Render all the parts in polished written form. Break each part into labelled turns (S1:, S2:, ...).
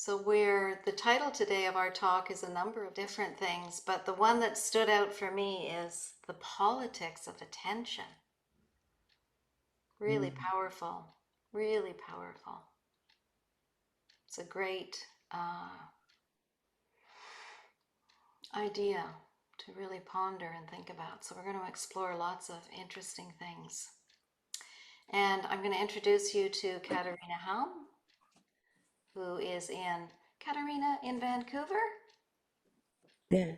S1: So the title today of our talk is a number of different things, but the one that stood out for me is the politics of attention. Really powerful, really powerful. It's a great idea to really ponder and think about. So we're going to explore lots of interesting things. And I'm going to introduce you to Katarina Halm, who is in Katarina in Vancouver.
S2: Yes.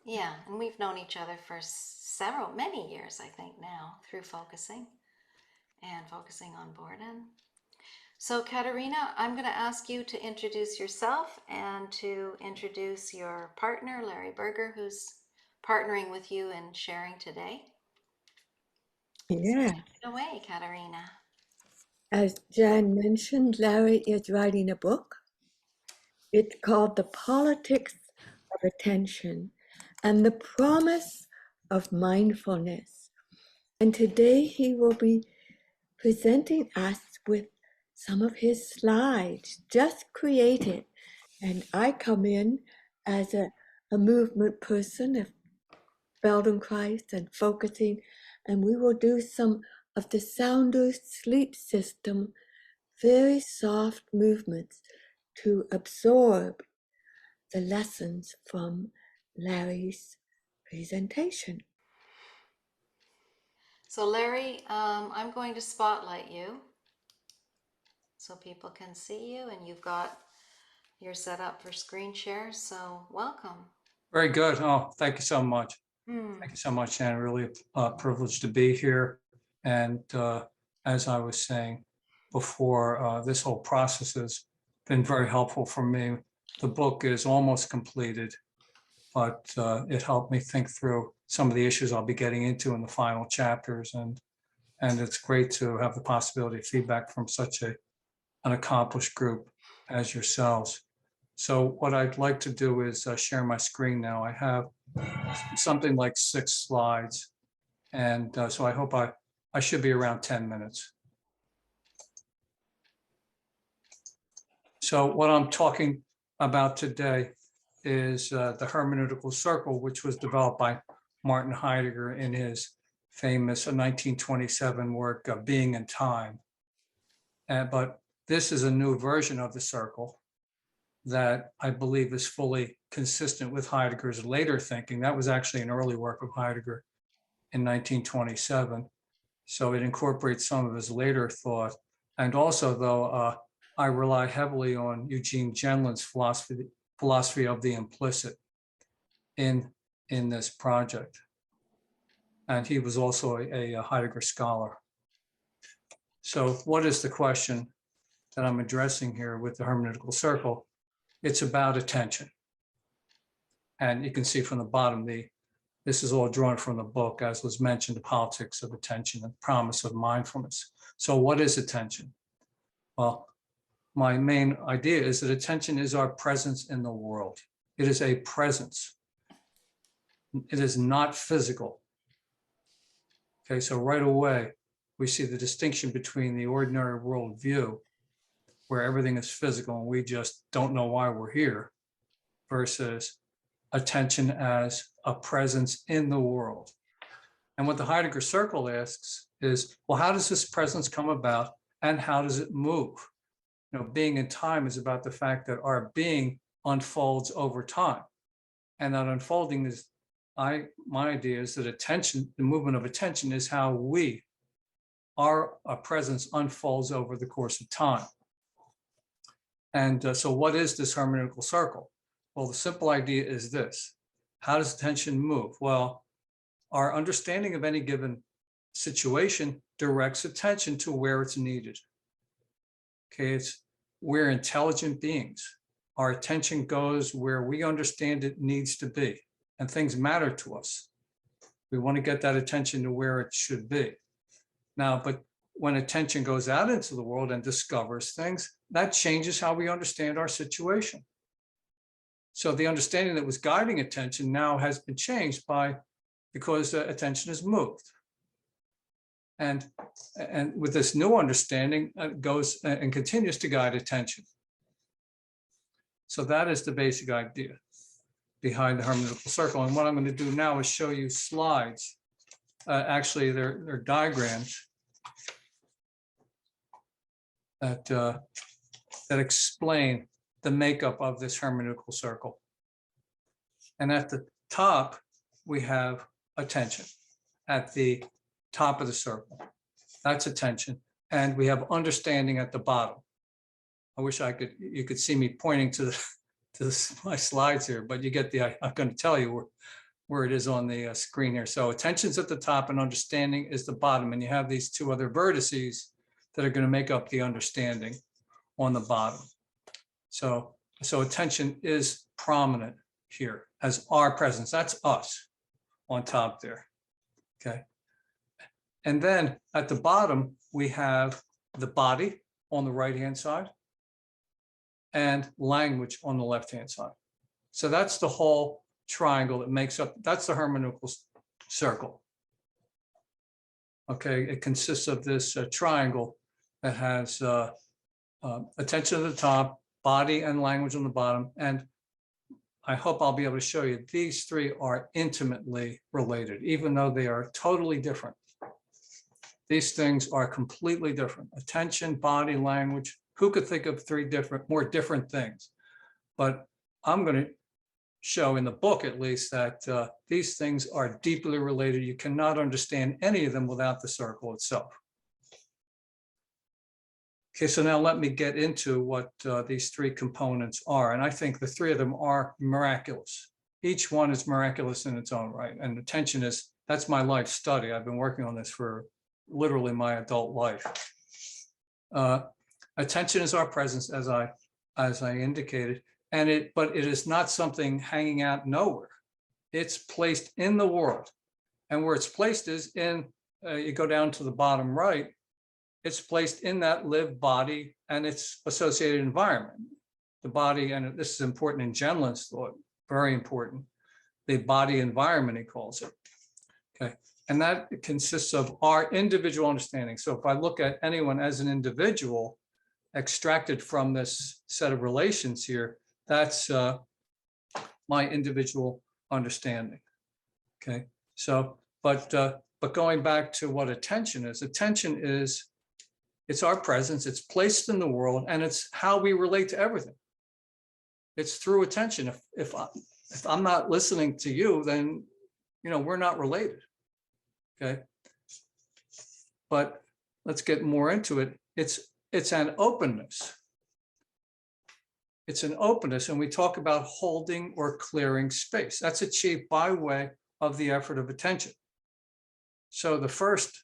S1: Yeah, and we've known each other for many years, I think now, through focusing on boredom. So Katarina, I'm going to ask you to introduce yourself and to introduce your partner, Larry Berger, who's partnering with you in sharing today.
S2: Yeah.
S1: Take it away, Katarina.
S2: As Jan mentioned, Larry is writing a book. It's called The Politics of Attention and the Promise of Mindfulness. And today he will be presenting us with some of his slides just created. And I come in as a movement person of Feldenkrais and focusing, and we will do some of the sounder sleep system, very soft movements to absorb the lessons from Larry's presentation.
S1: So Larry, I'm going to spotlight you so people can see you, and you're set up for screen share, so welcome.
S3: Very good. Oh, thank you so much. Thank you so much, Anne. Really privileged to be here. And as I was saying before, this whole process has been very helpful for me. The book is almost completed, but it helped me think through some of the issues I'll be getting into in the final chapters. And it's great to have the possibility of feedback from such an accomplished group as yourselves. So what I'd like to do is share my screen now. I have something like 6 slides. And so I hope I should be around 10 minutes. So what I'm talking about today is the Hermeneutical Circle, which was developed by Martin Heidegger in his famous 1927 work, Being and Time. But this is a new version of the circle that I believe is fully consistent with Heidegger's later thinking. That was actually an early work of Heidegger in 1927. So it incorporates some of his later thought. And also, though, I rely heavily on Eugene Gendlin's philosophy of the implicit in this project. And he was also a Heidegger scholar. So what is the question that I'm addressing here with the Hermeneutical Circle? It's about attention. And you can see from the bottom, this is all drawn from the book, as was mentioned, The Politics of Attention and Promise of Mindfulness. So what is attention? Well, my main idea is that attention is our presence in the world. It is a presence. It is not physical. Okay, so right away, we see the distinction between the ordinary worldview, where everything is physical and we just don't know why we're here, versus attention as a presence in the world. And what the Heidegger Circle asks is, well, how does this presence come about and how does it move? You know, being in time is about the fact that our being unfolds over time. And that unfolding is, my idea is that attention, the movement of attention is how our presence unfolds over the course of time. And so what is this hermeneutical circle? Well, the simple idea is this. How does attention move? Well, our understanding of any given situation directs attention to where it's needed. Okay, we're intelligent beings. Our attention goes where we understand it needs to be, and things matter to us. We want to get that attention to where it should be. Now, but when attention goes out into the world and discovers things, that changes how we understand our situation. So the understanding that was guiding attention now has been changed because attention is moved. And with this new understanding, it goes and continues to guide attention. So that is the basic idea behind the hermeneutical circle. And what I'm going to do now is show you slides. Actually, they're diagrams that explain the makeup of this hermeneutical circle. And at the top, we have attention. At the top of the circle, that's attention. And we have understanding at the bottom. I wish you could see me pointing to my slides here, but you get I'm going to tell you where it is on the screen here. So attention's at the top and understanding is the bottom. And you have these two other vertices that are going to make up the understanding on the bottom. So attention is prominent here as our presence. That's us on top there. Okay. And then at the bottom, we have the body on the right-hand side and language on the left-hand side. So that's the whole triangle that makes up, that's the hermeneutical circle. Okay, it consists of this triangle that has attention at the top, body and language on the bottom. And I hope I'll be able to show you these three are intimately related, even though they are totally different. These things are completely different. Attention, body, language. Who could think of three more different things? But I'm going to show in the book, at least, that these things are deeply related. You cannot understand any of them without the circle itself. Okay, so now let me get into what these three components are. And I think the three of them are miraculous. Each one is miraculous in its own right. And attention is, that's my life study. I've been working on this for literally my adult life. Attention is our presence, as I indicated, but it is not something hanging out nowhere. It's placed in the world, and where it's placed is in. You go down to the bottom right. It's placed in that lived body and its associated environment. The body, and this is important in Gendlin's thought, very important. The body environment, he calls it. Okay. And that consists of our individual understanding. So if I look at anyone as an individual extracted from this set of relations here, that's my individual understanding. Okay. So, but going back to what attention is, it's our presence, it's placed in the world, and it's how we relate to everything. It's through attention. If I'm not listening to you, then, we're not related. Okay. But let's get more into it. It's an openness. It's an openness, and we talk about holding or clearing space. That's achieved by way of the effort of attention. So the first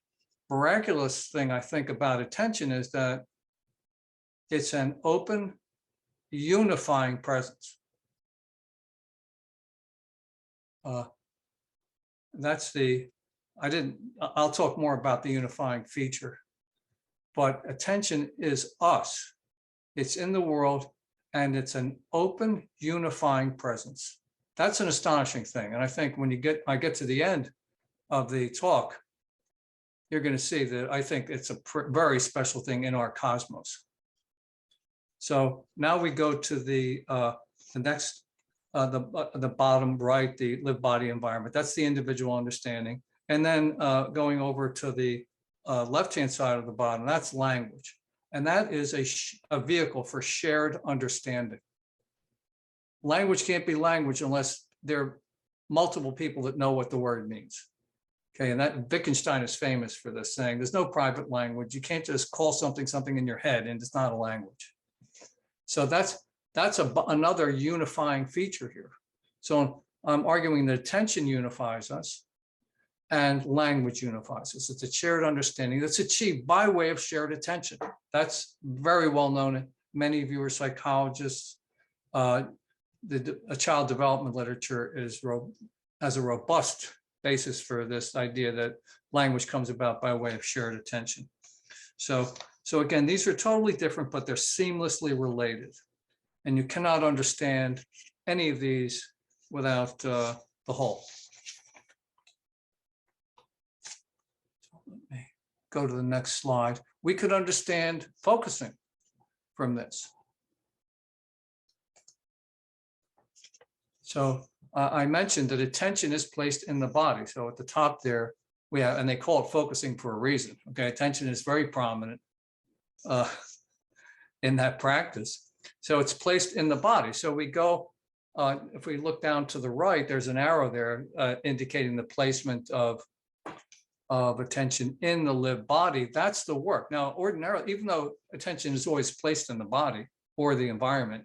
S3: miraculous thing I think about attention is that it's an open, unifying presence. I'll talk more about the unifying feature, but attention is us. It's in the world, and it's an open, unifying presence. That's an astonishing thing. And I think when I get to the end of the talk, you're going to see that I think it's a very special thing in our cosmos. So now we go to the next, the bottom right, the lived body environment. That's the individual understanding. And then going over to the left-hand side of the bottom, that's language. And that is a vehicle for shared understanding. Language can't be language unless there are multiple people that know what the word means. Okay, and that Wittgenstein is famous for this, saying there's no private language. You can't just call something in your head and it's not a language. So that's another unifying feature here. So I'm arguing that attention unifies us and language unifies us. It's a shared understanding that's achieved by way of shared attention. That's very well known. Many of you are psychologists. A child development literature has a robust basis for this idea that language comes about by way of shared attention. So again, these are totally different, but they're seamlessly related. And you cannot understand any of these without the whole. Let me go to the next slide. We could understand focusing from this. So I mentioned that attention is placed in the body. So at the top there, we have, and they call it focusing for a reason. Okay, attention is very prominent in that practice. So it's placed in the body. So we go, if we look down to the right, there's an arrow there indicating the placement of attention in the lived body. That's the work. Now, ordinarily, even though attention is always placed in the body or the environment,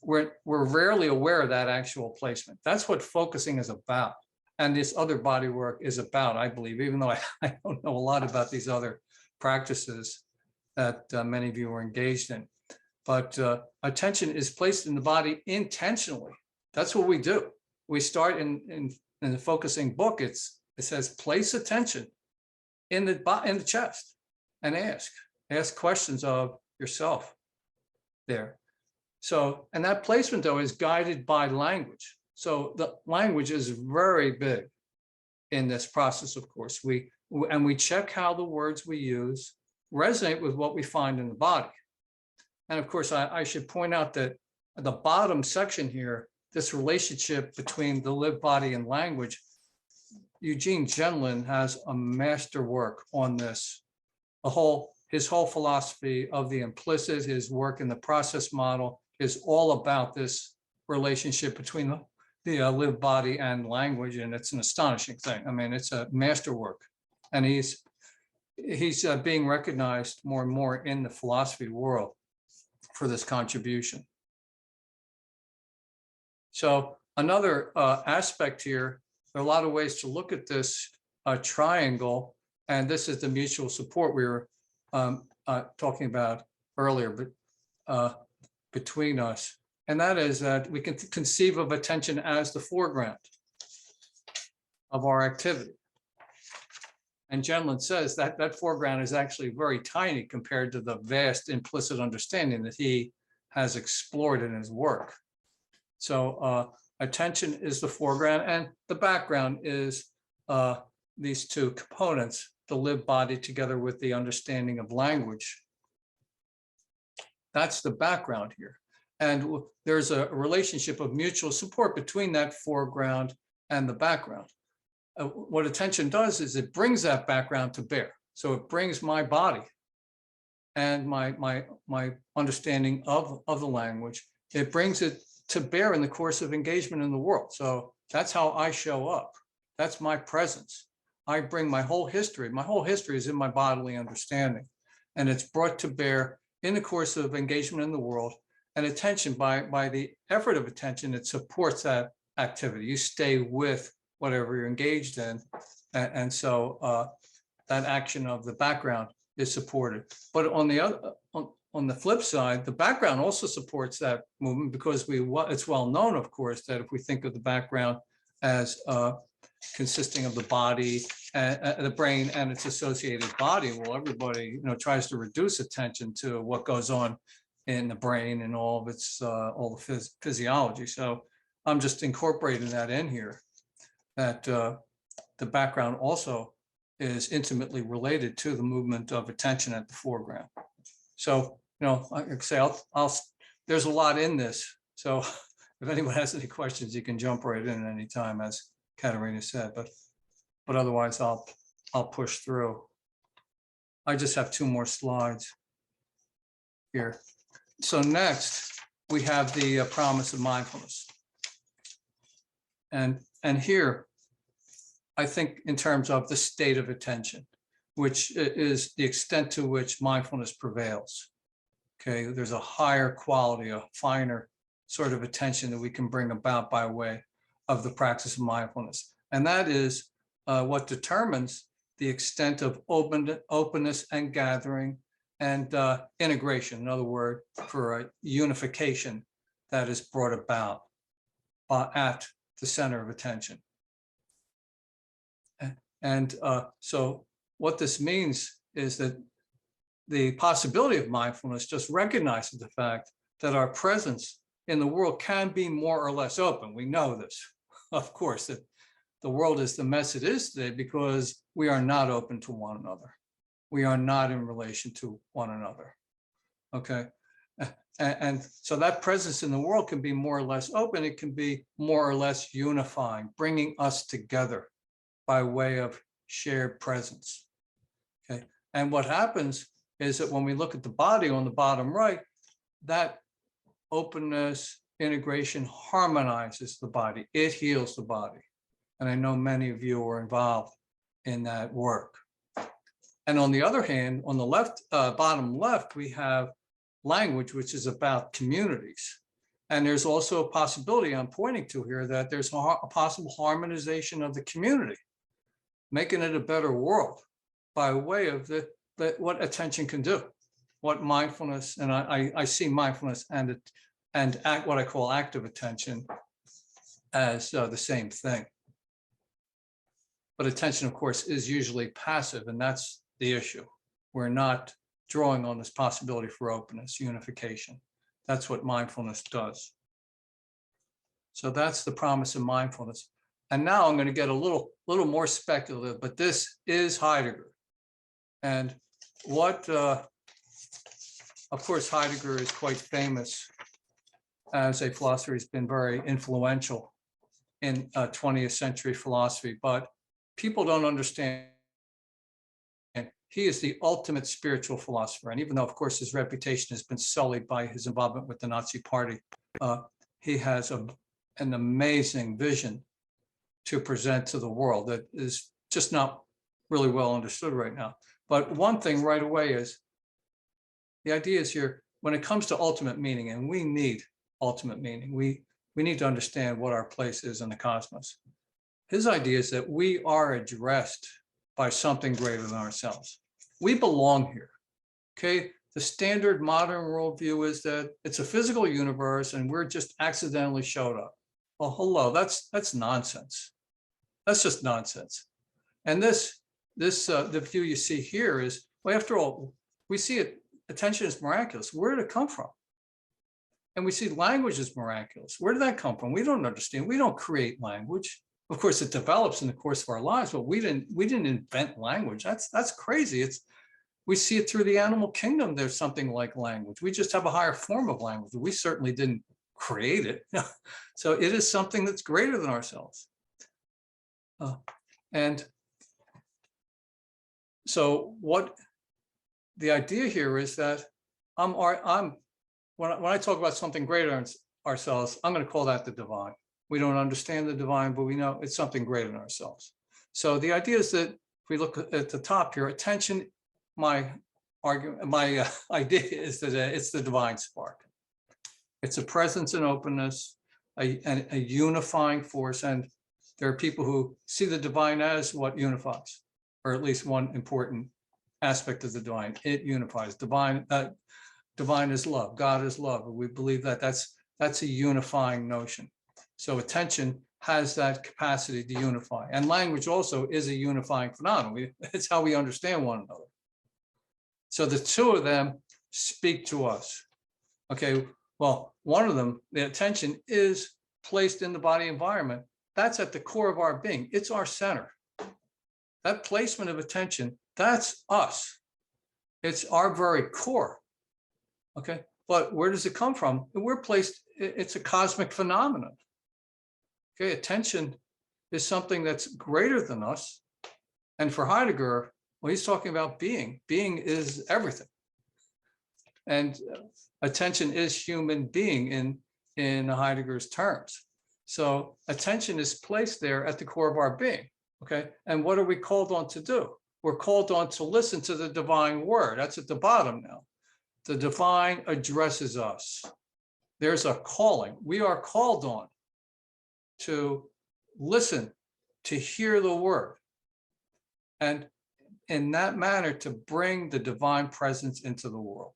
S3: we're rarely aware of that actual placement. That's what focusing is about. And this other body work is about, I believe, even though I don't know a lot about these other practices that many of you are engaged in. But attention is placed in the body intentionally. That's what we do. We start in the focusing book. It says place attention in the chest and ask questions of yourself there. So, and that placement though is guided by language. So the language is very big in this process. Of course, we check how the words we use resonate with what we find in the body. And of course, I should point out that at the bottom section here, this relationship between the lived body and language, Eugene Gendlin has a masterwork on this. His whole philosophy of the implicit, his work in the process model is all about this relationship between the lived body and language, and it's an astonishing thing. I mean, it's a masterwork, and he's being recognized more and more in the philosophy world for this contribution. So another aspect here, there are a lot of ways to look at this triangle, and this is the mutual support we were talking about earlier, but between us. And that is that we can conceive of attention as the foreground of our activity. And Gendlin says that that foreground is actually very tiny compared to the vast implicit understanding that he has explored in his work. So attention is the foreground, and the background is these two components, the lived body together with the understanding of language. That's the background here. And there's a relationship of mutual support between that foreground and the background. What attention does is it brings that background to bear. So it brings my body and my understanding of the language. It brings it to bear in the course of engagement in the world. So that's how I show up. That's my presence. I bring my whole history. My whole history is in my bodily understanding, and it's brought to bear in the course of engagement in the world. And attention, by the effort of attention, it supports that activity. You stay with whatever you're engaged in. And so that action of the background is supported. But on the flip side, the background also supports that movement, because it's well known, of course, that if we think of the background as consisting of the body, the brain and its associated body, well, everybody tries to reduce attention to what goes on in the brain and all of its all the physiology. So I'm just incorporating that in here, that the background also is intimately related to the movement of attention at the foreground. So like I say, there's a lot in this. So if anyone has any questions, you can jump right in at any time, as Katarina said. But otherwise, I'll push through. I just have 2 more slides here. So next, we have the promise of mindfulness. And here, I think in terms of the state of attention, which is the extent to which mindfulness prevails. Okay, there's a higher quality, a finer sort of attention that we can bring about by way of the practice of mindfulness. And that is what determines the extent of openness and gathering and integration, in other words, for a unification that is brought about at the center of attention. And so what this means is that the possibility of mindfulness just recognizes the fact that our presence in the world can be more or less open. We know this, of course, that the world is the mess it is today because we are not open to one another. We are not in relation to one another. Okay. And so that presence in the world can be more or less open. It can be more or less unifying, bringing us together by way of shared presence. Okay. And what happens is that when we look at the body on the bottom right, that openness, integration harmonizes the body. It heals the body. And I know many of you are involved in that work. And on the other hand, on the left, bottom left, we have language, which is about communities. And there's also a possibility I'm pointing to here that there's a possible harmonization of the community, making it a better world by way of what attention can do, what mindfulness, and I see mindfulness and what I call active attention as the same thing. But attention, of course, is usually passive, and that's the issue. We're not drawing on this possibility for openness, unification. That's what mindfulness does. So that's the promise of mindfulness. And now I'm going to get a little more speculative, but this is Heidegger. And what, of course, Heidegger is quite famous as a philosopher. He's been very influential in 20th century philosophy, but people don't understand. He is the ultimate spiritual philosopher. And even though, of course, his reputation has been sullied by his involvement with the Nazi Party, he has an amazing vision to present to the world that is just not really well understood right now. But one thing right away is the idea is here, when it comes to ultimate meaning, and we need ultimate meaning, we need to understand what our place is in the cosmos. His idea is that we are addressed by something greater than ourselves. We belong here, okay? The standard modern worldview is that it's a physical universe and we're just accidentally showed up. Well, hello, that's nonsense. That's just nonsense. And the view you see here is, well, after all, we see it, attention is miraculous. Where did it come from? And we see language is miraculous. Where did that come from? We don't understand. We don't create language. Of course, it develops in the course of our lives, but we didn't invent language. That's crazy. We see it through the animal kingdom. There's something like language. We just have a higher form of language. We certainly didn't create it. So it is something that's greater than ourselves. And so what the idea here is that when I talk about something greater than ourselves, I'm going to call that the divine. We don't understand the divine, but we know it's something greater than ourselves. So the idea is that if we look at the top here, attention, my idea is that it's the divine spark. It's a presence and openness, a unifying force. And there are people who see the divine as what unifies, or at least one important aspect of the divine. It unifies. Divine is love. God is love. We believe that that's a unifying notion. So attention has that capacity to unify. And language also is a unifying phenomenon. It's how we understand one another. So the two of them speak to us. Okay, well, one of them, the attention, is placed in the body environment. That's at the core of our being. It's our center. That placement of attention, that's us. It's our very core. Okay, but where does it come from? We're placed, it's a cosmic phenomenon. Okay, attention is something that's greater than us. And for Heidegger, well, he's talking about being. Being is everything. And attention is human being in Heidegger's terms. So attention is placed there at the core of our being. Okay, and what are we called on to do? We're called on to listen to the divine word. That's at the bottom now. The divine addresses us. There's a calling. We are called on to listen, to hear the word, and in that manner to bring the divine presence into the world.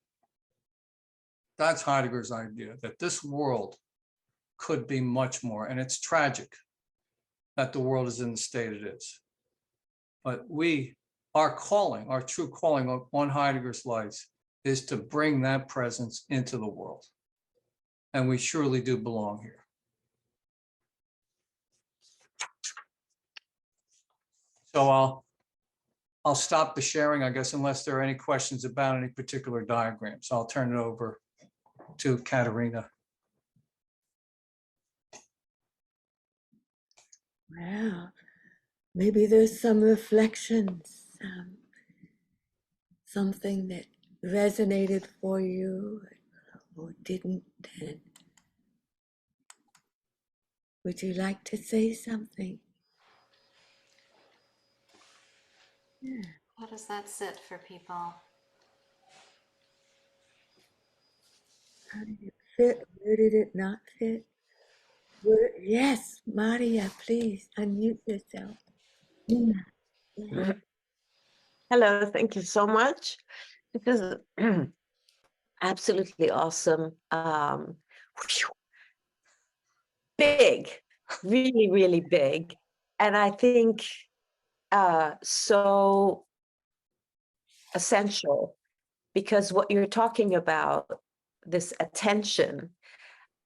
S3: That's Heidegger's idea, that this world could be much more, and it's tragic that the world is in the state it is. But our calling, our true calling on Heidegger's life is to bring that presence into the world. And we surely do belong here. So I'll stop the sharing, I guess, unless there are any questions about any particular diagrams. I'll turn it over to Katarina.
S2: Wow. Maybe there's some reflections, something that resonated for you or didn't. And would you like to say something? Yeah.
S1: How does that sit for people?
S2: How did it fit? Where did it not fit? Yes, Maria, please unmute yourself. Yeah. Yeah.
S4: Hello, thank you so much. This is absolutely awesome. Big, really, really big. And I think so essential, because what you're talking about, this attention,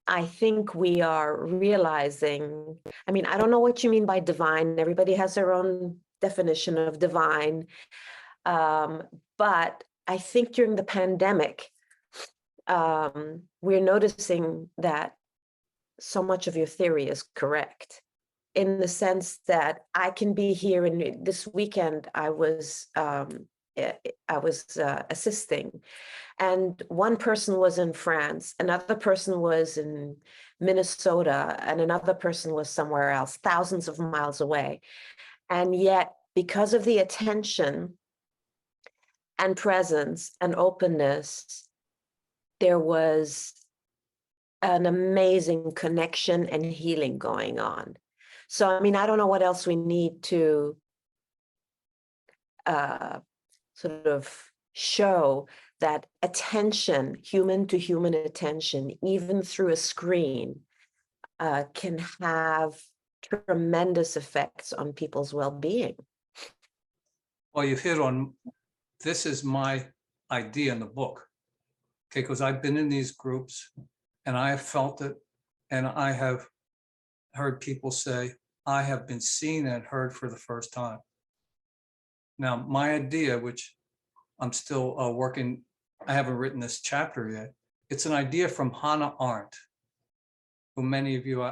S4: I think we are realizing, I mean, I don't know what you mean by divine. Everybody has their own definition of divine. But I think during the pandemic, we're noticing that so much of your theory is correct, in the sense that I can be here, and this weekend I was assisting, and one person was in France, another person was in Minnesota, and another person was somewhere else, thousands of miles away. And yet, because of the attention and presence and openness, there was an amazing connection and healing going on. So, I mean, I don't know what else we need to sort of show that attention, human to human attention, even through a screen, can have tremendous effects on people's well-being.
S3: Well, you've hit on, this is my idea in the book, okay, because I've been in these groups and I have felt it, and I have heard people say, I have been seen and heard for the first time. Now, my idea, which I'm still working, I haven't written this chapter yet. It's an idea from Hannah Arendt, who many of you,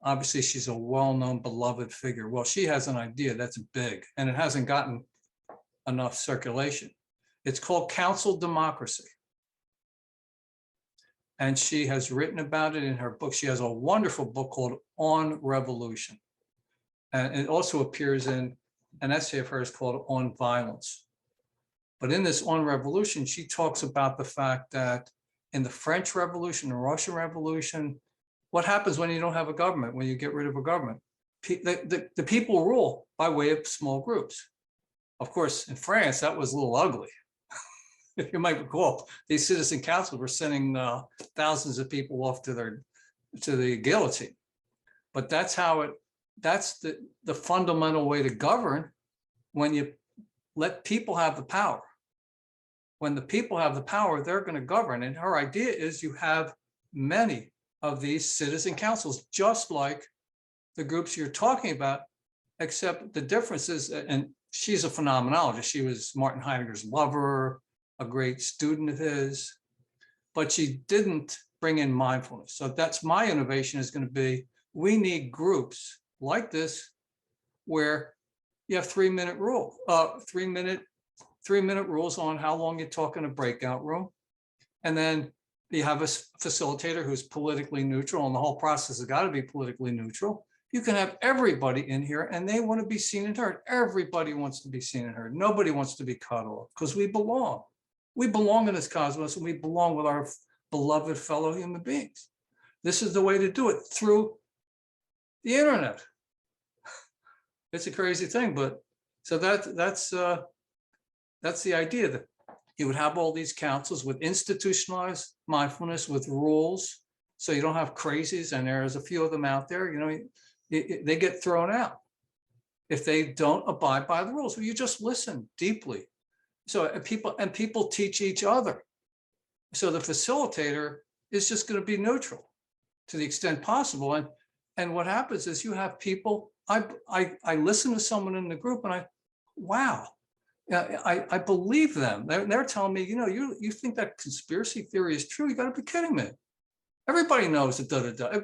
S3: obviously she's a well-known, beloved figure. Well, she has an idea that's big, and it hasn't gotten enough circulation. It's called council democracy. And she has written about it in her book. She has a wonderful book called On Revolution. And it also appears in an essay of hers called On Violence. But in this On Revolution, she talks about the fact that in the French Revolution, the Russian Revolution, what happens when you don't have a government, when you get rid of a government? The people rule by way of small groups. Of course, in France, that was a little ugly. If you might recall, these citizen councils were sending thousands of people off to the guillotine. But that's how that's the fundamental way to govern, when you let people have the power. When the people have the power, they're going to govern. And her idea is you have many of these citizen councils, just like the groups you're talking about, except the difference is, and she's a phenomenologist. She was Martin Heidegger's lover, a great student of his, but she didn't bring in mindfulness. So that's my innovation, is going to be, we need groups like this where you have 3-minute rule, 3-minute rules on how long you talk in a breakout room. And then you have a facilitator who's politically neutral, and the whole process has got to be politically neutral. You can have everybody in here and they want to be seen and heard. Everybody wants to be seen and heard. Nobody wants to be cut off, because we belong. We belong in this cosmos, and we belong with our beloved fellow human beings. This is the way to do it, through the internet. It's a crazy thing, but so that's the idea, that you would have all these councils with institutionalized mindfulness, with rules, so you don't have crazies, and there's a few of them out there, you know, they get thrown out if they don't abide by the rules. Well, you just listen deeply. So people teach each other. So the facilitator is just going to be neutral to the extent possible. And what happens is you have people, I listen to someone in the group and wow, I believe them. They're telling me, you think that conspiracy theory is true? You got to be kidding me. Everybody knows it,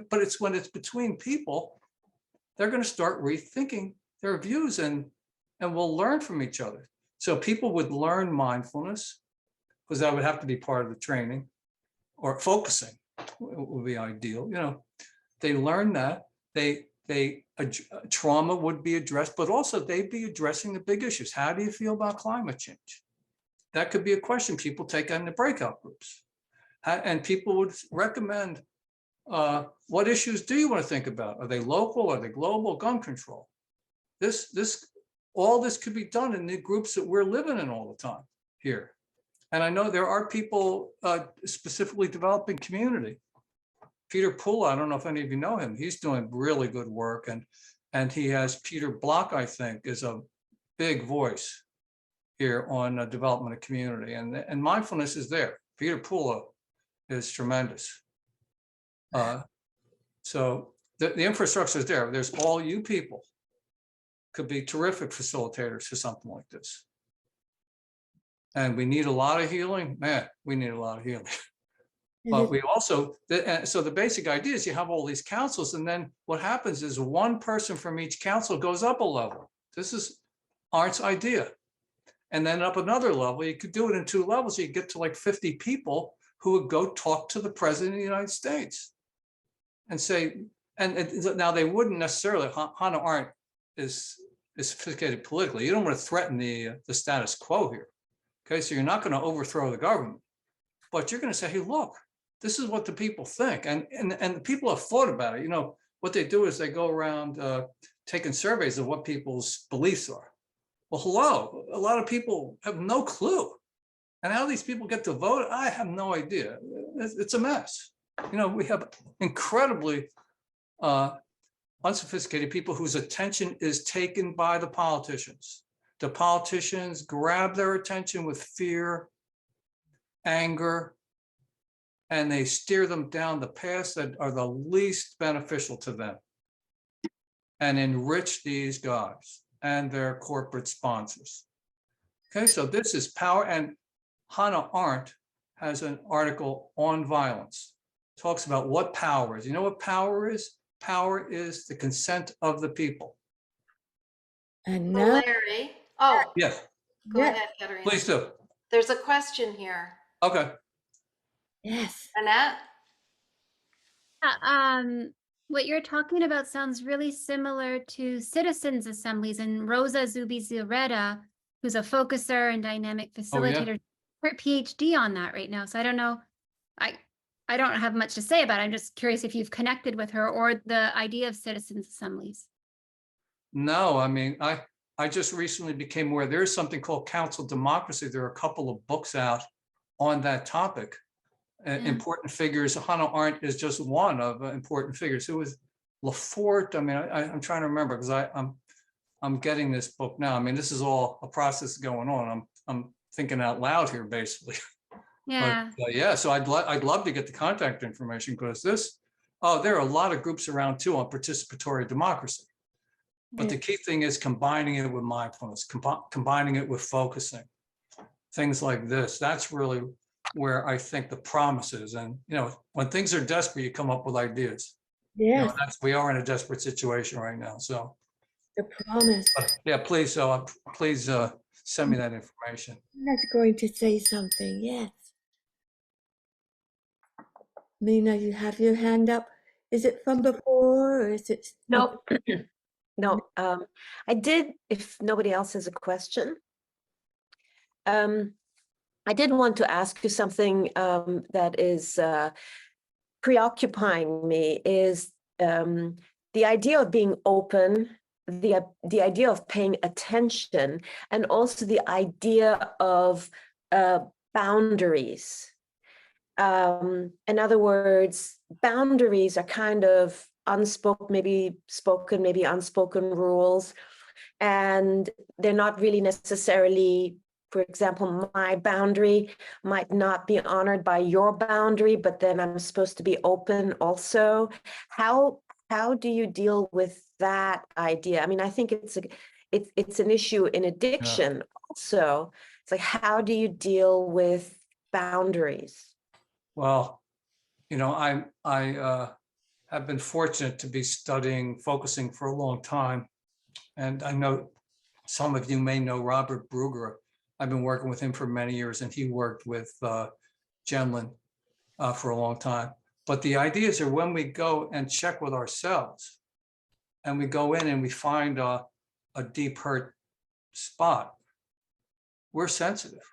S3: but it's when it's between people, they're going to start rethinking their views, and we'll learn from each other. So people would learn mindfulness, because that would have to be part of the training, or focusing would be ideal. They learn that. Trauma would be addressed, but also they'd be addressing the big issues. How do you feel about climate change? That could be a question people take on the breakout groups. And people would recommend, what issues do you want to think about? Are they local? Are they global? Gun control. All this could be done in the groups that we're living in all the time here. And I know there are people specifically developing community. Peter Pula, I don't know if any of you know him. He's doing really good work, and he has Peter Block, I think, is a big voice here on development of community, and mindfulness is there. Peter Pula is tremendous. So the infrastructure is there. There's all you people could be terrific facilitators for something like this. And we need a lot of healing. Man, we need a lot of healing. But we also, so the basic idea is you have all these councils, and then what happens is one person from each council goes up a level. This is Art's idea. And then up another level, you could do it in 2 levels. You get to like 50 people who would go talk to the president of the United States and say, and now they wouldn't necessarily, Hannah Arendt is sophisticated politically. You don't want to threaten the status quo here. Okay, so you're not going to overthrow the government, but you're going to say, hey, look, this is what the people think. And the people have thought about it. What they do is they go around taking surveys of what people's beliefs are. Well, hello, a lot of people have no clue. And how these people get to vote, I have no idea. It's a mess. We have incredibly unsophisticated people whose attention is taken by the politicians. The politicians grab their attention with fear, anger, and they steer them down the paths that are the least beneficial to them and enrich these guys and their corporate sponsors. Okay, so this is power. And Hannah Arendt has an article on violence, talks about what power is. You know what power is? Power is the consent of the people.
S2: And
S1: So
S2: now,
S1: Larry, oh,
S3: Yes,
S1: go
S2: yeah,
S1: ahead, Katarina.
S3: please do.
S1: There's a question here.
S3: Okay.
S2: yes,
S1: Annette?
S5: What you're talking about sounds really similar to citizens' assemblies, and Rosa Zubizarreta, who's a focuser and dynamic facilitator, her PhD on that right now. So I don't know, I don't have much to say about it. I'm just curious if you've connected with her or the idea of citizens' assemblies.
S3: No, I mean, I just recently became aware there's something called council democracy. There are a couple of books out on that topic. Important figures. Hannah Arendt is just one of important figures. Who was Lafort? I mean, I'm trying to remember because I'm getting this book now. I mean, this is all a process going on. I'm thinking out loud here, basically.
S5: Yeah.
S3: But, yeah. So I'd love to get the contact information, because there are a lot of groups around too on participatory democracy. But the key thing is combining it with mindfulness, combining it with focusing, things like this. That's really where I think the promise is. And, when things are desperate, you come up with ideas.
S2: yes,
S3: We are in a desperate situation right now. So,
S2: the promise.
S3: yeah, please send me that information.
S2: Nina's going to say something, yes. Nina, you have your hand up. Is it from before, or is it?
S4: No, no. I did, if nobody else has a question. I did want to ask you something that is preoccupying me, is the idea of being open, the idea of paying attention, and also the idea of boundaries. In other words, boundaries are kind of unspoken, maybe spoken, maybe unspoken rules, and they're not really necessarily, for example, my boundary might not be honored by your boundary, but then I'm supposed to be open also. How do you deal with that idea? I mean, I think it's an issue in addiction also. It's like, how do you deal with boundaries?
S3: Well, I have been fortunate to be studying focusing for a long time. And I know some of you may know Robert Berger. I've been working with him for many years, and he worked with Gendlin for a long time. But the ideas are when we go and check with ourselves, and we go in and we find a deep hurt spot, we're sensitive,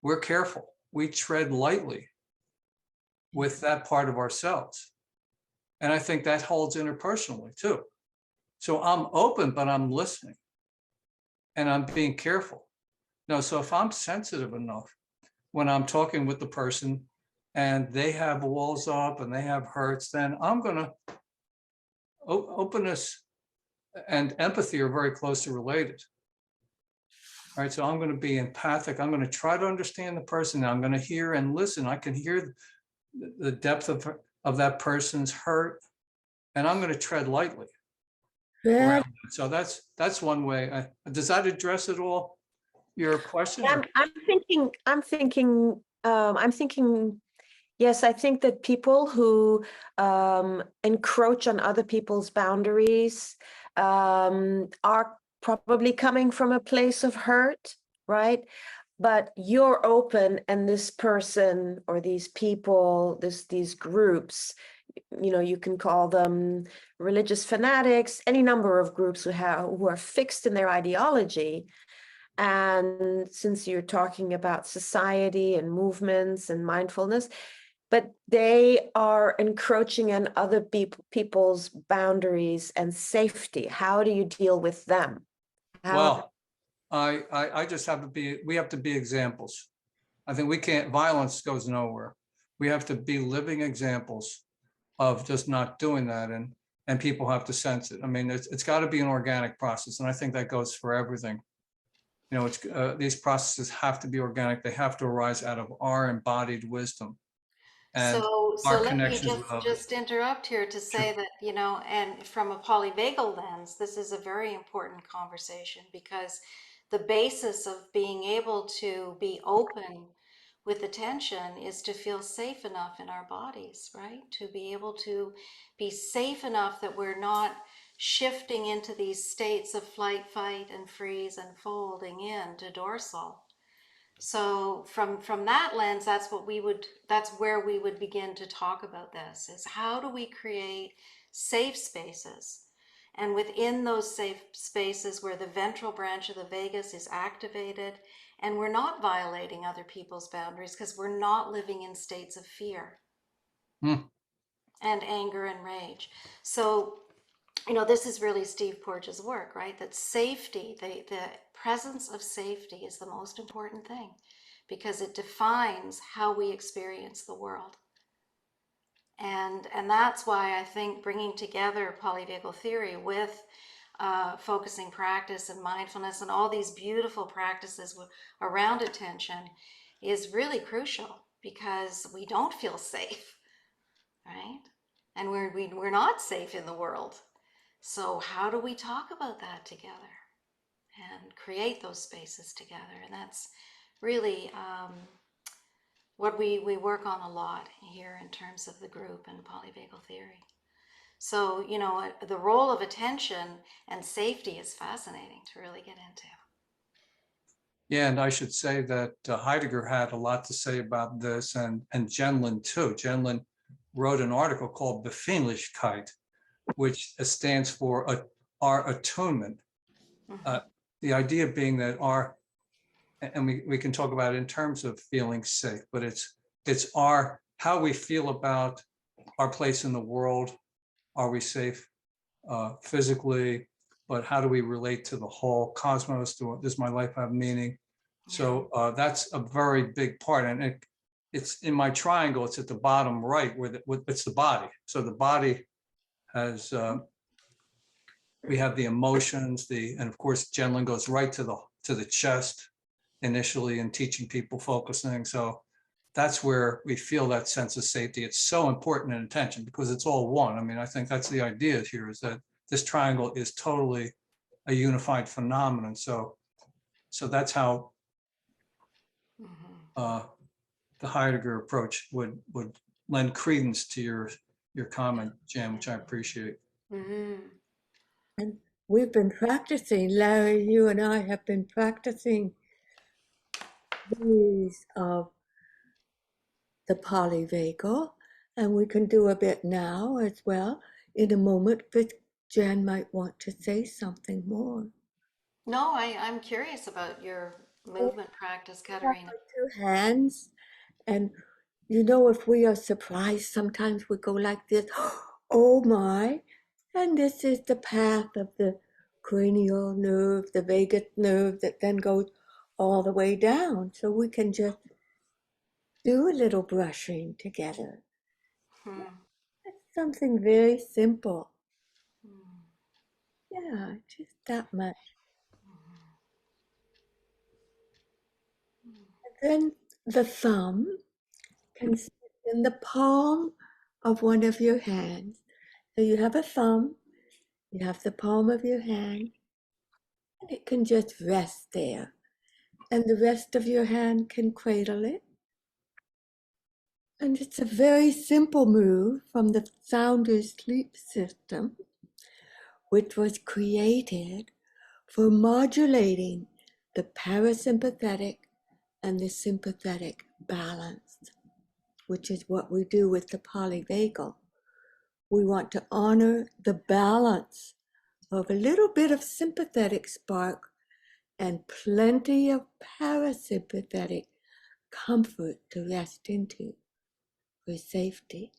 S3: we're careful, we tread lightly with that part of ourselves. And I think that holds interpersonally too. So I'm open, but I'm listening and I'm being careful. No, so if I'm sensitive enough when I'm talking with the person and they have walls up and they have hurts, then I'm gonna, openness and empathy are very closely related. All right, so I'm going to be empathic. I'm going to try to understand the person. I'm going to hear and listen. I can hear the depth of that person's hurt, and I'm going to tread lightly
S2: Very
S3: around it. So that's one way. Does that address it all? Your question?
S4: I'm thinking, yes, I think that people who encroach on other people's boundaries are probably coming from a place of hurt, right? But you're open, and this person or these people, these groups, you can call them religious fanatics, any number of groups who are fixed in their ideology. And since you're talking about society and movements and mindfulness, but they are encroaching on other people's boundaries and safety. How do you deal with them?
S3: Well, I just we have to be examples. I think violence goes nowhere. We have to be living examples of just not doing that, and people have to sense it. I mean, it's got to be an organic process, and I think that goes for everything. These processes have to be organic. They have to arise out of our embodied wisdom and
S1: So
S3: our
S1: let me
S3: connections with others.
S1: just interrupt here to say that, and from a polyvagal lens, this is a very important conversation, because the basis of being able to be open with attention is to feel safe enough in our bodies, right? To be able to be safe enough that we're not shifting into these states of flight, fight, and freeze and folding in to dorsal. So from that lens, that's where we would begin to talk about this, is how do we create safe spaces? And within those safe spaces where the ventral branch of the vagus is activated, and we're not violating other people's boundaries because we're not living in states of fear and anger and rage. So, this is really Steve Porges' work, right? That safety, the presence of safety is the most important thing, because it defines how we experience the world. And that's why I think bringing together polyvagal theory with focusing practice and mindfulness and all these beautiful practices around attention is really crucial, because we don't feel safe, right? And we're not safe in the world. So how do we talk about that together and create those spaces together? And that's really what we work on a lot here in terms of the group and polyvagal theory. So, the role of attention and safety is fascinating to really get into.
S3: Yeah, and I should say that Heidegger had a lot to say about this, and Gendlin too. Gendlin wrote an article called Befindlichkeit, which stands for our attunement. The idea being that and we can talk about it in terms of feeling safe, but it's how we feel about our place in the world. Are we safe physically? But how do we relate to the whole cosmos? Does my life have meaning? So that's a very big part, and it's in my triangle. It's at the bottom right where it's the body. So the body has we have the emotions, and of course Gendlin goes right to the chest initially in teaching people focusing. So that's where we feel that sense of safety. It's so important in attention because it's all one. I mean, I think that's the idea here, is that this triangle is totally a unified phenomenon. So that's how the Heidegger approach would lend credence to your comment, Jan, which I appreciate.
S2: And we've been practicing, Larry, you and I have been practicing these of the polyvagal, and we can do a bit now as well in a moment, but Jan might want to say something more.
S1: No, I'm curious about your movement practice,
S2: We have
S1: Katarina.
S2: our 2 hands, and you know, if we are surprised, sometimes we go like this, oh my, and this is the path of the cranial nerve, the vagus nerve that then goes all the way down. So we can just do a little brushing together. It's something very simple. Yeah, just that much. And then the thumb can sit in the palm of one of your hands. So you have a thumb, you have the palm of your hand, and it can just rest there. And the rest of your hand can cradle it. And it's a very simple move from the Sounder's sleep system, which was created for modulating the parasympathetic and the sympathetic balance, which is what we do with the polyvagal. We want to honor the balance of a little bit of sympathetic spark and plenty of parasympathetic comfort to rest into for safety.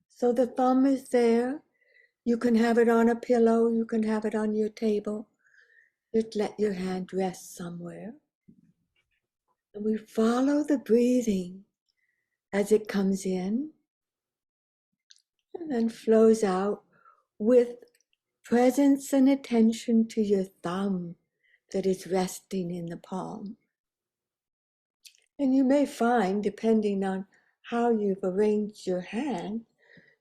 S2: So the thumb is there. You can have it on a pillow, you can have it on your table. Just let your hand rest somewhere. And we follow the breathing as it comes in and then flows out with presence and attention to your thumb that is resting in the palm. And you may find, depending on how you've arranged your hand,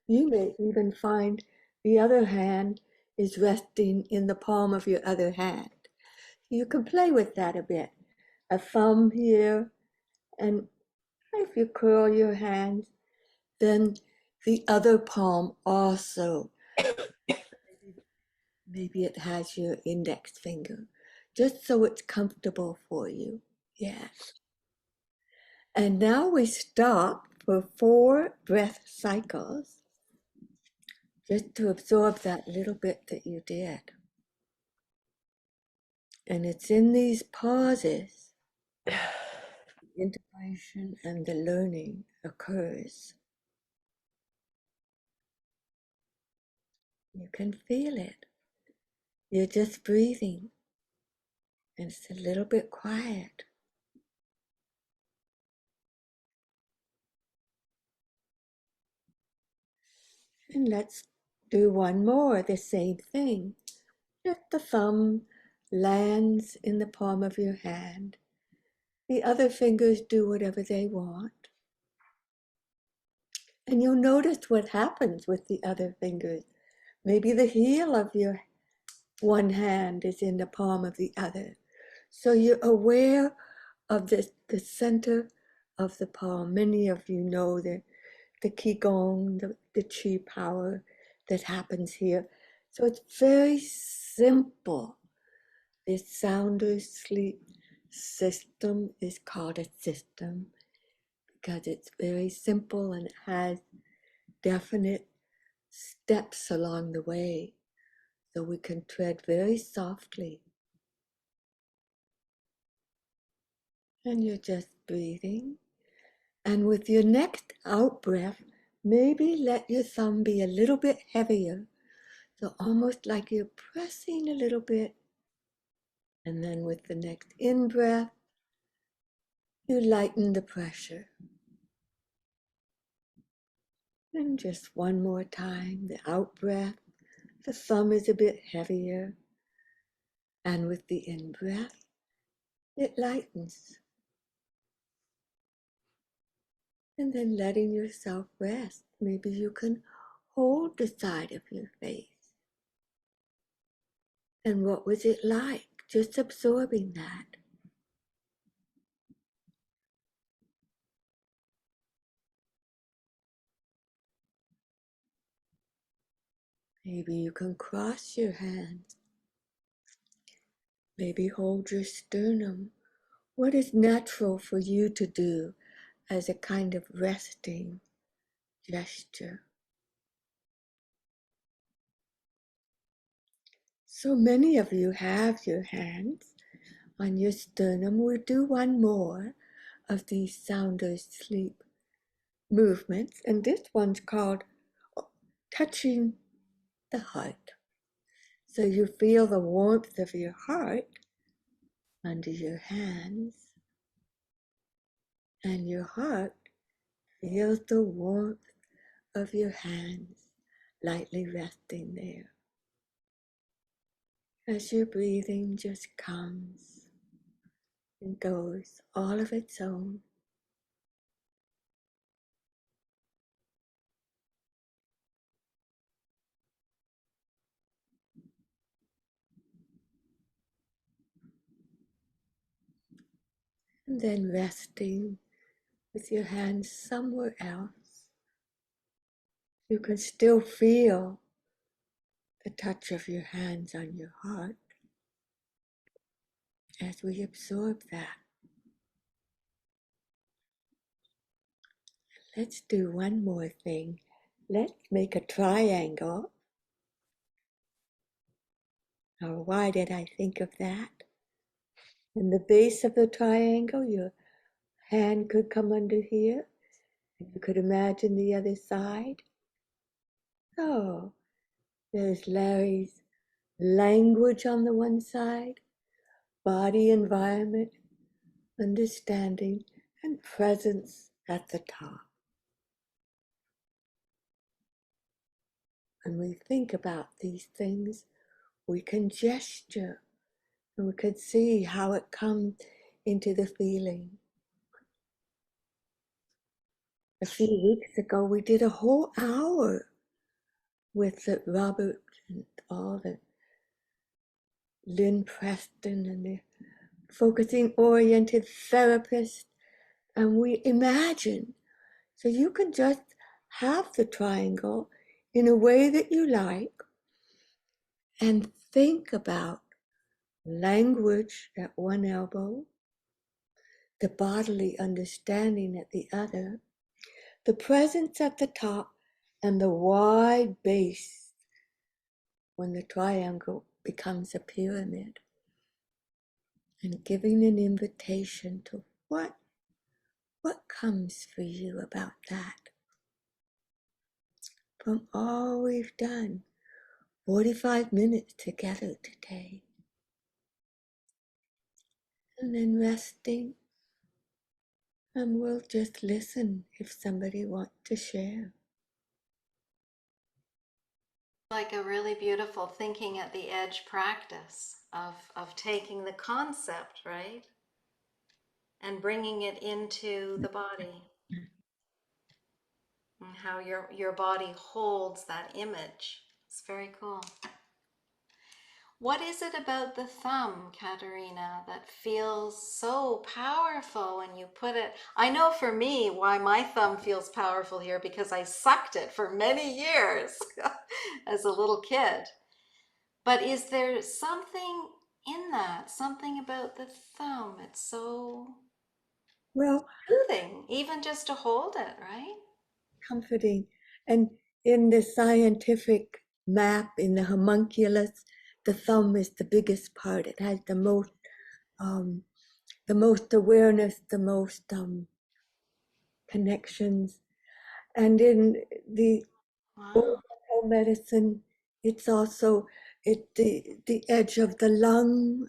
S2: you may even find the other hand is resting in the palm of your other hand. You can play with that a bit. A thumb here, and if you curl your hand, then the other palm also. Maybe it has your index finger, just so it's comfortable for you. Yes. And now we stop for 4 breath cycles, just to absorb that little bit that you did. And it's in these pauses the integration and the learning occurs. You can feel it. You're just breathing, and it's a little bit quiet. And let's do one more, the same thing. Just the thumb lands in the palm of your hand. The other fingers do whatever they want. And you'll notice what happens with the other fingers. Maybe the heel of your one hand is in the palm of the other. So you're aware of the center of the palm. Many of you know the Qigong, the Qi power that happens here. So it's very simple. This Sounder's sleep system is called a system because it's very simple and it has definite steps along the way. So we can tread very softly. And you're just breathing. And with your next out breath, maybe let your thumb be a little bit heavier. So almost like you're pressing a little bit. And then with the next in breath, you lighten the pressure. And just one more time, the out breath, the thumb is a bit heavier. And with the in breath, it lightens. And then letting yourself rest. Maybe you can hold the side of your face. And what was it like? Just absorbing that. Maybe you can cross your hands. Maybe hold your sternum. What is natural for you to do as a kind of resting gesture? So many of you have your hands on your sternum. We'll do one more of these sounders sleep movements, and this one's called touching the heart. So you feel the warmth of your heart under your hands, and your heart feels the warmth of your hands lightly resting there. As your breathing just comes and goes all of its own. And then resting with your hands somewhere else. You can still feel the touch of your hands on your heart as we absorb that. Let's do one more thing. Let's make a triangle. Now, why did I think of that? In the base of the triangle, your hand could come under here, and you could imagine the other side. Oh, there's Larry's language on the one side, body, environment, understanding, and presence at the top. When we think about these things, we can gesture and we could see how it comes into the feeling. A few weeks ago, we did a whole hour with Robert and all the Lynn Preston and the focusing oriented therapists, and we imagine. So you can just have the triangle in a way that you like and think about language at one elbow, the bodily understanding at the other, the presence at the top, and the wide base when the triangle becomes a pyramid. And giving an invitation to what comes for you about that. From all we've done, 45 minutes together today. And then resting, and we'll just listen if somebody wants to share.
S1: Like a really beautiful thinking at the edge practice of taking the concept, right? And bringing it into the body. And how your body holds that image. It's very cool. What is it about the thumb, Katarina, that feels so powerful when you put it? I know for me why my thumb feels powerful here, because I sucked it for many years as a little kid. But is there something in that, something about the thumb? It's so
S2: Well,
S1: soothing, even just to hold it, right?
S2: comforting. And in the scientific map, in the homunculus, the thumb is the biggest part. It has the most awareness, the most connections. And in the
S1: Wow.
S2: oriental medicine, it's also the edge of the lung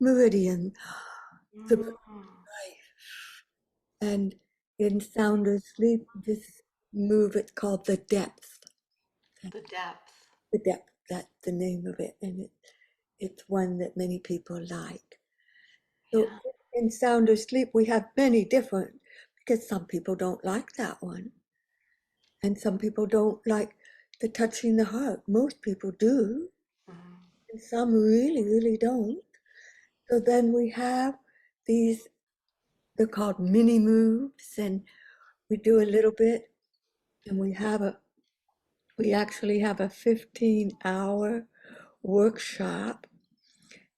S2: meridian, the life. And in sound or sleep, this move, it's called the depth.
S1: The depth.
S2: The depth, that's the name of it. And it's one that many people like. So
S1: Yeah.
S2: in sound or sleep, we have many different, because some people don't like that one. And some people don't like the touching the heart. Most people do.
S1: Mhm.
S2: some really, really don't. So then we have these, they're called mini moves, and we do a little bit, and we actually have a 15-hour workshop,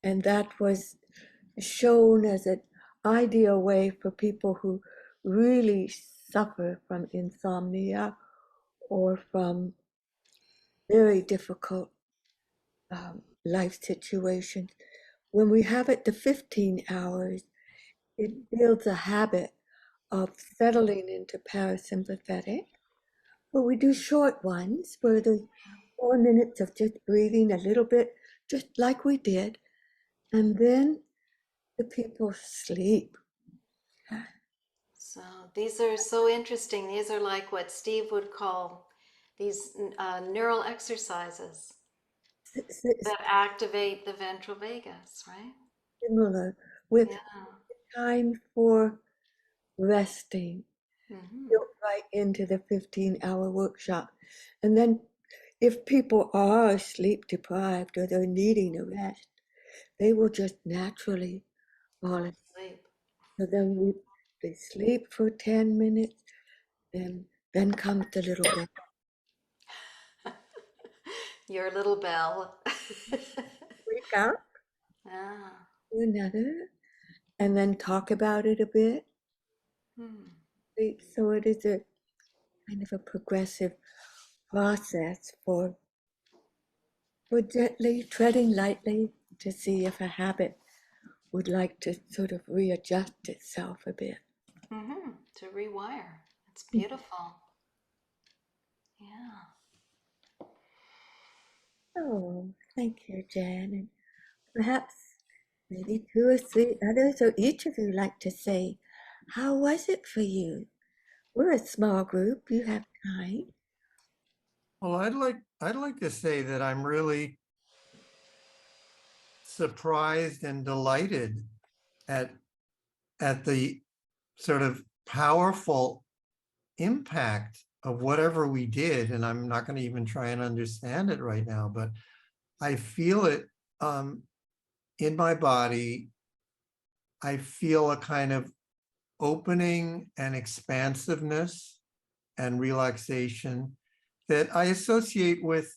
S2: and that was shown as an ideal way for people who really suffer from insomnia or from very difficult life situations. When we have it the 15 hours, it builds a habit of settling into parasympathetic. But we do short ones where there's 4 minutes of just breathing a little bit, just like we did, and then the people sleep.
S1: So these are so interesting. These are like what Steve would call these neural exercises that activate the ventral vagus, right?
S2: Similar with
S1: Yeah.
S2: time for resting,
S1: Mm-hmm.
S2: built right into the 15-hour workshop. And then if people are sleep deprived or they're needing a rest, they will just naturally fall asleep.
S1: Sleep.
S2: So then they sleep for 10 minutes, then comes the little bell.
S1: Your little bell.
S2: Wake up,
S1: Ah.
S2: do another, and then talk about it a bit.
S1: Hmm.
S2: So it is a kind of a progressive process for gently treading lightly to see if a habit would like to sort of readjust itself a bit.
S1: Mm-hmm. To rewire. It's beautiful. Yeah.
S2: Oh, thank you, Jen. And perhaps maybe 2 or 3 others, or each of you like to say, how was it for you? We're a small group. You have time.
S6: Well, I'd like to say that I'm really surprised and delighted at the sort of powerful impact of whatever we did. And I'm not going to even try and understand it right now, but I feel it in my body. I feel a kind of opening and expansiveness and relaxation that I associate with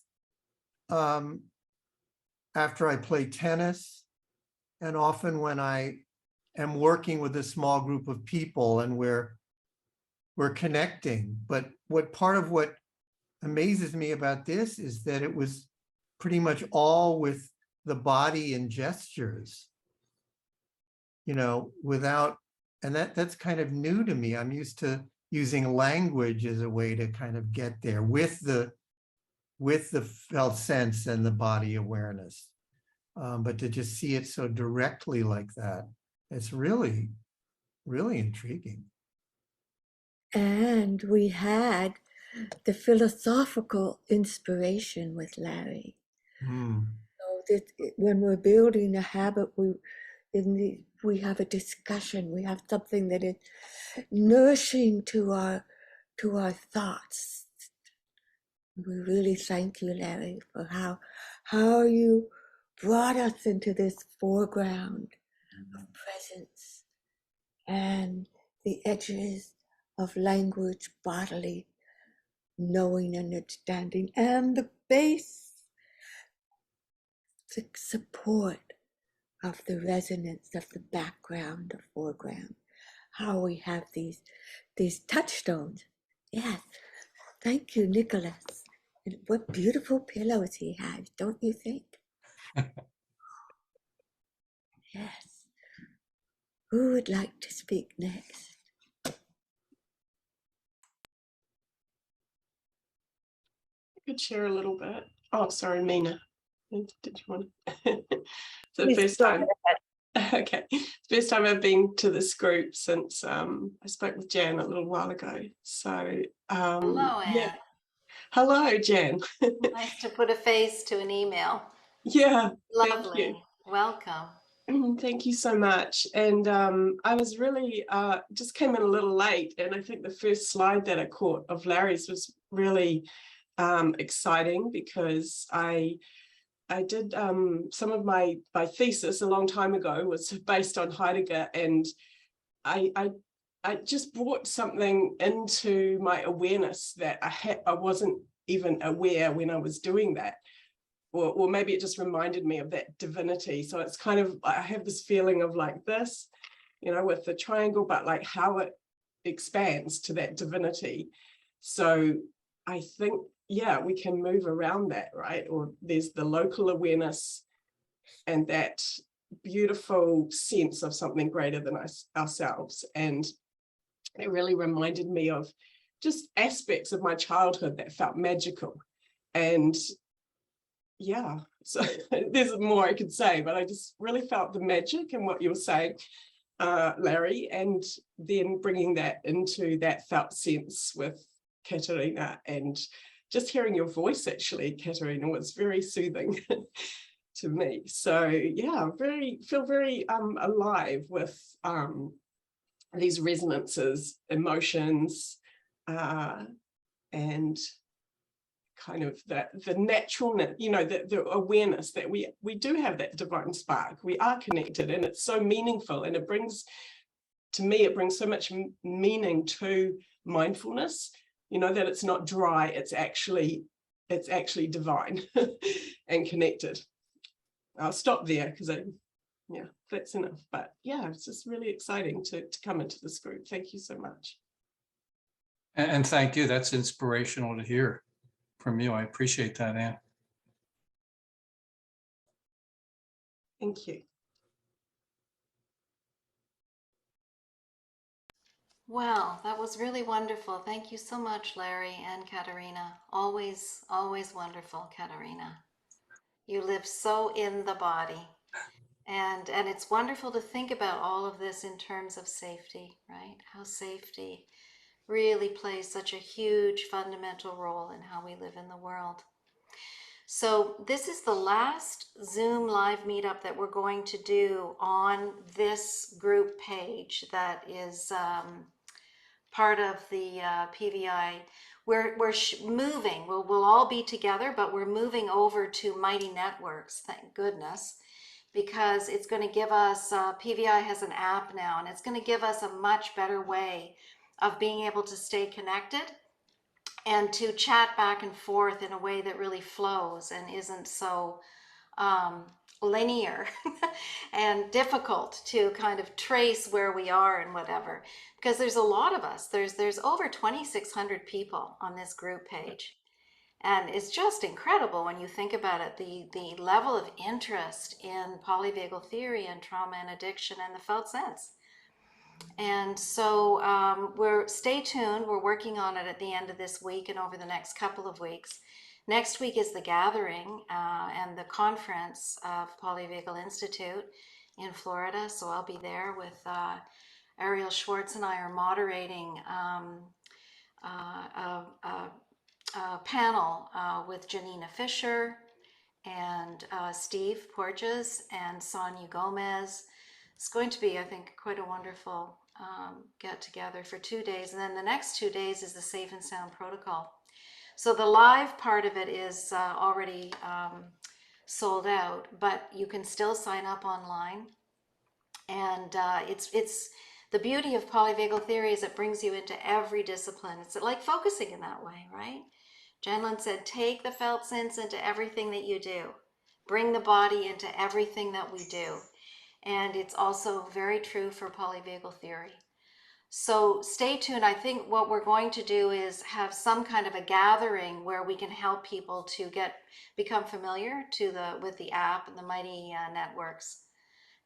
S6: after I play tennis, and often when I am working with a small group of people and we're connecting. But part of what amazes me about this is that it was pretty much all with the body and gestures, without, and that's kind of new to me. I'm used to using language as a way to kind of get there with the felt sense and the body awareness. But to just see it so directly like that, it's really, really intriguing.
S2: And we had the philosophical inspiration with Larry. So that when we're building a habit, we have a discussion. We have something that is nourishing to our thoughts. We really thank you, Larry, for how you brought us into this foreground of presence and the edges of language, bodily knowing and understanding, and the base, the support of the resonance of the background, the foreground. How we have these touchstones. Yes, thank you, Nicholas. And what beautiful pillows he has, don't you think? Yes. Who would like to speak next?
S7: Could share a little bit. Oh, sorry, Mina. Did you want to? It's the
S4: Please
S7: first
S4: go
S7: time. Okay, first time I've been to this group since I spoke with Jan a little while ago. So
S1: Hello,
S7: yeah.
S1: Anne.
S7: Hello, Jan.
S1: Nice to put a face to an email.
S7: Yeah,
S1: Lovely. Welcome.
S7: Thank you so much. And I was really just came in a little late, and I think the first slide that I caught of Larry's was really exciting, because I I did some of my thesis a long time ago was based on Heidegger, and I just brought something into my awareness that I wasn't even aware when I was doing that. Or maybe it just reminded me of that divinity. So it's kind of, I have this feeling of like this, you know, with the triangle, but like how it expands to that divinity. So I think, yeah, we can move around that, right? Or there's the local awareness and that beautiful sense of something greater than ourselves. And it really reminded me of just aspects of my childhood that felt magical. And yeah, so there's more I could say, but I just really felt the magic in what you were saying, Larry, and then bringing that into that felt sense with Katarina, and just hearing your voice actually, Katarina, was very soothing to me. So yeah, feel very alive with these resonances, emotions, and kind of the naturalness, you know, the awareness that we do have that divine spark. We are connected, and it's so meaningful, and it brings so much meaning to mindfulness, you know, that it's not dry, it's actually divine and connected. I'll stop there because yeah, that's enough. But yeah, it's just really exciting to come into this group. Thank you so much.
S3: And thank you. That's inspirational to hear from you. I appreciate that, Anne.
S7: Thank you.
S1: Well, that was really wonderful. Thank you so much, Larry and Katarina. Always, always wonderful, Katarina. You live so in the body. And it's wonderful to think about all of this in terms of safety, right? How safety really plays such a huge fundamental role in how we live in the world. So this is the last Zoom live meetup that we're going to do on this group page that is part of the PVI. We're moving, we'll all be together, but we're moving over to Mighty Networks, thank goodness, because it's going to give us, PVI has an app now, and it's going to give us a much better way of being able to stay connected and to chat back and forth in a way that really flows and isn't so linear and difficult to kind of trace where we are and whatever, because there's a lot of us. There's over 2,600 people on this group page, and it's just incredible when you think about it, the level of interest in polyvagal theory and trauma and addiction and the felt sense. And so stay tuned. We're working on it at the end of this week and over the next couple of weeks. Next week is the gathering and the conference of Polyvagal Institute in Florida. So I'll be there with Ariel Schwartz, and I are moderating a panel with Janina Fisher and Steve Porges and Sonia Gomez. It's going to be, I think, quite a wonderful get together for 2 days. And then the next 2 days is the Safe and Sound Protocol. So the live part of it is already sold out, but you can still sign up online. And it's the beauty of polyvagal theory is it brings you into every discipline. It's like focusing in that way, right? Gendlin said, take the felt sense into everything that you do. Bring the body into everything that we do. And it's also very true for polyvagal theory. So stay tuned. I think what we're going to do is have some kind of a gathering where we can help people to become familiar with the app and the Mighty Networks.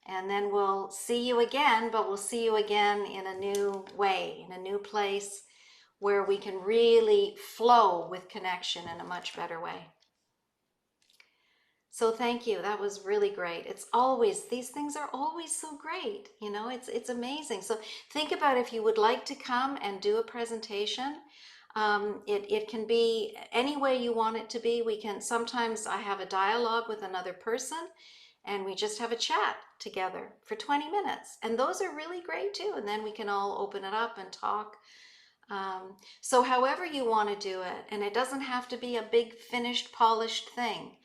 S1: And then we'll see you again, but we'll see you again in a new way, in a new place where we can really flow with connection in a much better way. So thank you. That was really great. These things are always so great. You know, it's amazing. So think about if you would like to come and do a presentation. It can be any way you want it to be. Sometimes I have a dialogue with another person and we just have a chat together for 20 minutes. And those are really great too. And then we can all open it up and talk. So however you want to do it, and it doesn't have to be a big finished, polished thing.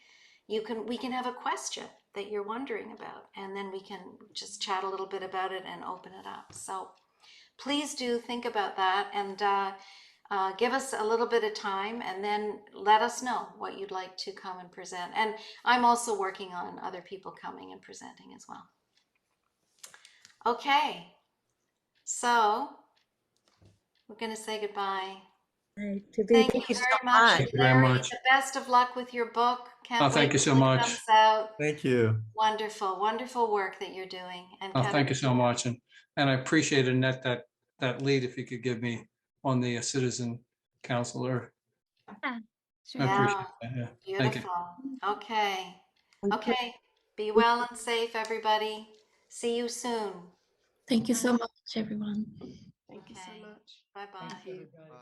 S1: we can have a question that you're wondering about, and then we can just chat a little bit about it and open it up. So please do think about that, and give us a little bit of time, and then let us know what you'd like to come and present. And I'm also working on other people coming and presenting as well. Okay, so we're going to say goodbye.
S2: To be
S1: Thank you
S4: you so
S1: very much,
S4: much.
S3: Thank you very
S1: Larry.
S3: much.
S1: The best of luck with your book. Can't
S3: Oh,
S1: wait
S3: thank you so
S1: till it
S3: much.
S1: comes out.
S6: Thank you.
S1: Wonderful, wonderful work that you're doing. And
S3: Oh, thank you so
S1: Katarina,
S3: much. And I appreciate, Annette, that lead, if you could give me on the citizen counselor.
S5: Yeah, sure.
S3: I
S1: Yeah.
S3: appreciate that. Yeah. Thank you.
S1: beautiful. Okay. Okay. Be well and safe, everybody. See you soon.
S8: Thank you so much, everyone.
S7: Thank you so
S1: Okay.
S7: much.
S1: Bye-bye.
S7: Thank you.
S6: Bye.